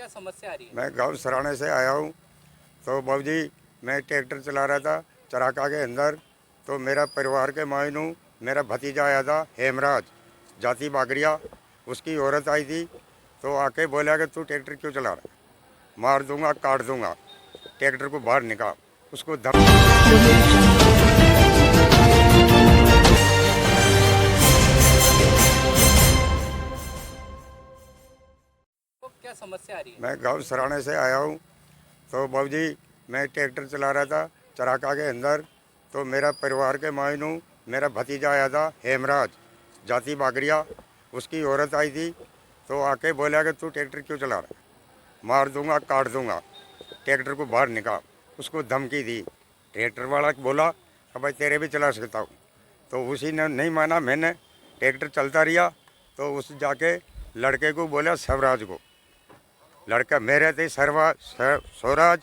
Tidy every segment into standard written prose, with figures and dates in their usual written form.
क्या समस्या आ रही है? मैं गांव सराणे से आया हूं। तो बाबूजी मैं ट्रैक्टर चला रहा था चराका के अंदर। तो मेरा परिवार के मायनू मेरा भतीजा आया था हेमराज जाति बागरिया, उसकी औरत आई थी। तो आके बोला कि तू ट्रैक्टर क्यों चला रहा है, मार दूंगा काट दूंगा, ट्रैक्टर को बाहर निकाल। उसको तो क्या समस्या आ रही है? मैं गांव सराणे से आया हूं। तो बाबूजी मैं ट्रैक्टर चला रहा था चराका के अंदर। तो मेरा परिवार के मायनू मेरा भतीजा आया था हेमराज जाति बागरिया, उसकी औरत आई थी। तो आके बोला कि तू ट्रैक्टर क्यों चला रहा है, मार दूंगा काट दूंगा, ट्रैक्टर को बाहर निकाल। उसको धमकी दी। ट्रैक्टर वाला बोला कि भाई तेरे भी चला सकता हूँ। तो उसी ने नहीं माना, मैंने ट्रैक्टर चलता रहा। तो उस जाके लड़के को बोला स्वराज को, लड़का मेरे थे स्वराज,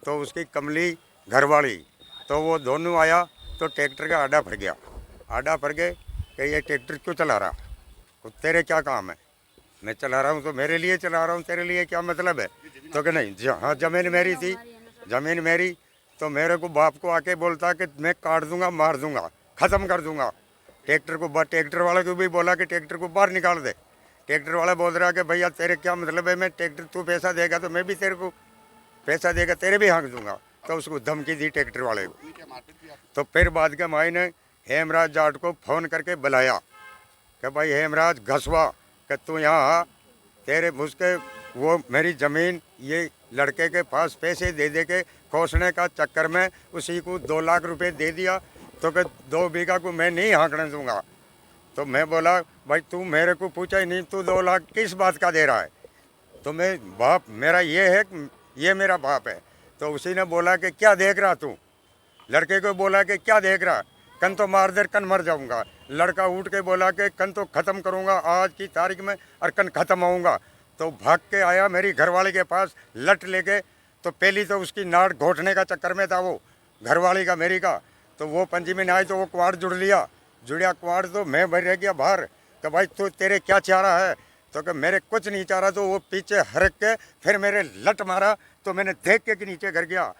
तो उसकी कमली घरवाली। तो वो दोनों आया तो ट्रैक्टर का आडा फट गया। आडा फट गए कि ये ट्रैक्टर क्यों चला रहा, तो तेरे क्या काम है। मैं चला रहा हूँ तो मेरे लिए चला रहा हूँ, तेरे लिए क्या मतलब है। तो कि नहीं हाँ जमीन मेरी थी, जमीन मेरी। तो मेरे को बाप को आके बोलता कि मैं काट दूंगा मार दूंगा ख़त्म कर दूंगा ट्रैक्टर को। ट्रैक्टर वाले को भी बोला कि ट्रैक्टर को बाहर निकाल दे। ट्रैक्टर वाला बोल रहा कि भैया तेरे क्या मतलब है, मैं ट्रैक्टर तू पैसा देगा तो मैं भी तेरे को पैसा देगा, तेरे भी हाँक दूंगा। तो उसको धमकी दी ट्रैक्टर वाले को। तो फिर बाद के माई ने हेमराज जाट को फ़ोन करके बुलाया कि भाई हेमराज घसवा कि तू यहाँ आ, तेरे मुझके वो मेरी ज़मीन ये लड़के के पास पैसे दे दे के खोसने का चक्कर में उसी को 2 लाख रुपए दे दिया। तो कि 2 बीघा को मैं नहीं हाँकने दूंगा। तो मैं बोला भाई तू मेरे को पूछा ही नहीं, तू 2 लाख किस बात का दे रहा है। तो मैं बाप मेरा ये है, ये मेरा बाप है। तो उसी ने बोला कि क्या देख रहा तू, लड़के को बोला कि क्या देख रहा, कन तो मार दे कन मर जाऊंगा। लड़का उठ के बोला कि कन तो ख़त्म करूंगा आज की तारीख में और कन ख़त्म होऊंगा। तो भाग के आया मेरी घरवाली के पास लट लेके। तो पहली तो उसकी नाड़ घोटने का चक्कर में था वो घरवाली का मेरी का। तो वो पंजी में आई तो वो कुआड़ जुड़ लिया, जुड़िया कुआड़। तो मैं भर रह गया बाहर कि भाई तू तेरे क्या चाह रहा है। तो कि मेरे कुछ नहीं चाह रहा। तो वो पीछे हरक के फिर मेरे लट मारा। तो मैंने देख के कि नीचे गिर गया।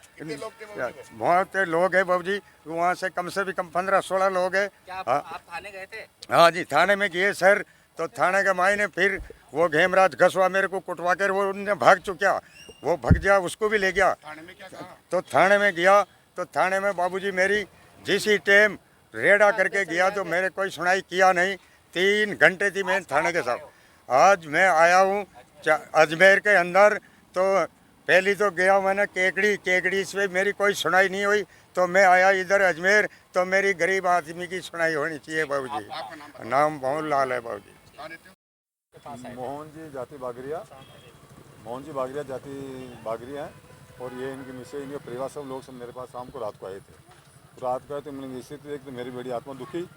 बहुत लोग हैं बाबूजी, वहाँ से कम 15-16 लोग हैं। क्या आप थाने गए थे? हाँ जी थाने में गए सर। तो थाने के माई ने फिर वो हेमराज घसवा मेरे को कुटवा कर वो उनने भाग चुका, वो भाग गया, उसको भी ले गया। थाने में क्या कहा? तो थाने में गया तो थाने में बाबूजी मेरी जिसी टाइम रेडा करके गया तो मेरे कोई सुनाई किया नहीं। 3 घंटे थी मैं थाने के साथ। आज मैं आया हूँ अजमेर के अंदर। तो पहली तो गया मैंने केकड़ी से मेरी कोई सुनाई नहीं हुई। तो मैं आया इधर अजमेर। तो मेरी गरीब आदमी की सुनाई होनी चाहिए बाबूजी। नाम मोहन लाल है बाबूजी। मोहन जी जाति बागरिया, मोहन जी बागरिया जाति बागरिया हैं। और ये इनके मिसे इनके परिवार सब लोग सब मेरे पास शाम को रात को आए थे। तो रात को आए तो मैंने स्थिति देखी तो मेरी बड़ी आत्मा दुखी।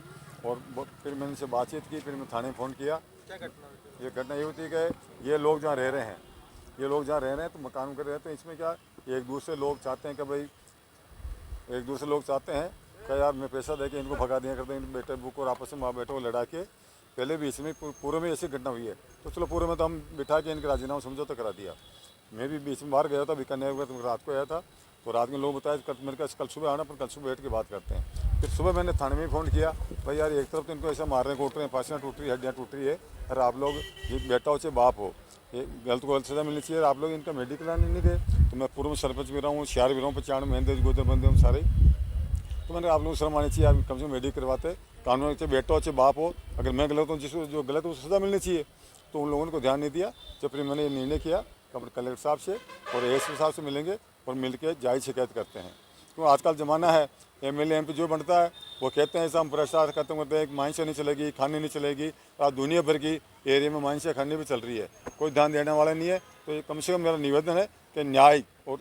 और फिर मैंने इनसे बातचीत की, फिर मैं थाने में फ़ोन किया। क्या घटना हुई? ये घटना ये होती है कि ये लोग जहाँ रह रहे हैं, ये लोग जहाँ रह रहे हैं तो मकान कर रहे हैं। तो इसमें क्या एक दूसरे लोग चाहते हैं कि भाई एक दूसरे लोग चाहते हैं कि यार मैं पैसा दे के इनको भगा दिया करते हैं, बेटे बुक और आपस में माँ बेटों को लड़ा के। पहले भी इसमें पूरे में ऐसी घटना हुई है। तो चलो पूरे में तो हम बिठा के इनके राजीनामा समझौता करा दिया। मैं भी बीच में बाहर गया था, बीकानेर में, तो रात को आया था। तो रात में लोग बताया मेरे पास कल सुबह आना, पर कल सुबह बैठ के बात करते हैं। फिर सुबह मैंने थाने में फ़ोन किया, भाई यार एक तरफ तो इनको ऐसा मार रहे हैं, कूट रहे हैं, पासियाँ टूट रही है, हड्डियाँ टूट रही है। अरे आप लोग ये बेटा हो चाहे बाप हो, ये गलत को गलत सजा मिलनी चाहिए। आप लोग इनका मेडिकल आने नहीं गए। तो मैं पूर्व सरपंच भी रहा हूँ, शहर भी रहा हूँ, 95 महेंद्र गोदर बंदे हम सारे। तो मैंने आप लोग शर्म आनी चाहिए, आप कम से कम मेडिकल करवाते। कानून चाहे बेटा हो चाहे बाप हो, अगर मैं गलत हूँ जिसको जो गलत है उसको सजा मिलनी चाहिए। तो उन लोगों ने को ध्यान नहीं दिया। जब फिर मैंने ये निर्णय किया कि अपने कलेक्टर साहब से और एएसपी साहब से मिलेंगे और मिल के जायज़ शिकायत करते हैं। तो आजकल ज़माना है एमएलए एमपी जो बनता है वो कहते हैं ऐसा हम भ्रष्टाचार खत्म करते हैं, माइंसा नहीं चलेगी, खानी नहीं चलेगी। आज दुनिया भर की एरिया में माइंसा खानी भी चल रही है, कोई ध्यान देने वाला नहीं है। तो कम से कम मेरा निवेदन है कि न्याय और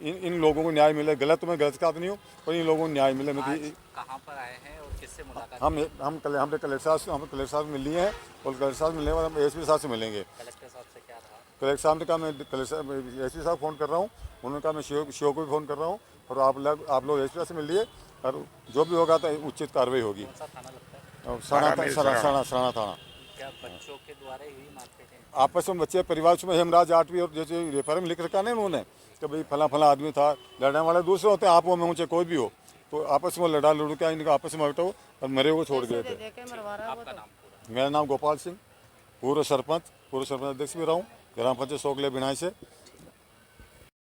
इन लोगों को न्याय मिले। गलत तो मैं गलत का नहीं हूँ, पर इन लोगों को न्याय मिले। कहाँ पर आए हैं और किससे मुलाकात? हम कलेक्टर साहब से मिल लिए हैं और कलेक्टर साहब मिलने और हम एसपी साहब से मिलेंगे। कलेक्टर साहब से क्या रहा? कलेक्टर साहब ने कहा मैं कलेक्टर एसपी साहब फ़ोन कर रहा हूँ, उन्होंने कहा मैं सीओ को भी फ़ोन कर रहा हूँ। और आप लोग एसपी साहब से मिल लिए और जो भी होगा तो उचित कार्रवाई होगी। कौन सा थाना लगता है? सराना थाना। क्या बच्चों के द्वारा ही हुई मारपीट है? आपस में बच्चे परिवार में हेमराज आठवीं और जैसे रेफर में लिख रखा नहीं उन्होंने कि भाई फला फला आदमी था। लड़ने वाले दूसरे होते हैं, आप में ऊँचे कोई भी हो, तो आपस में लड़ा लड़ू क्या इनका आपस में हटाओ और मरे को छोड़ गए थे। आपका नाम पूरा? मेरा नाम गोपाल सिंह, पूर्व सरपंच अध्यक्ष भी रहा हूँ, ग्राम पंचायत सोगले बिनाई से।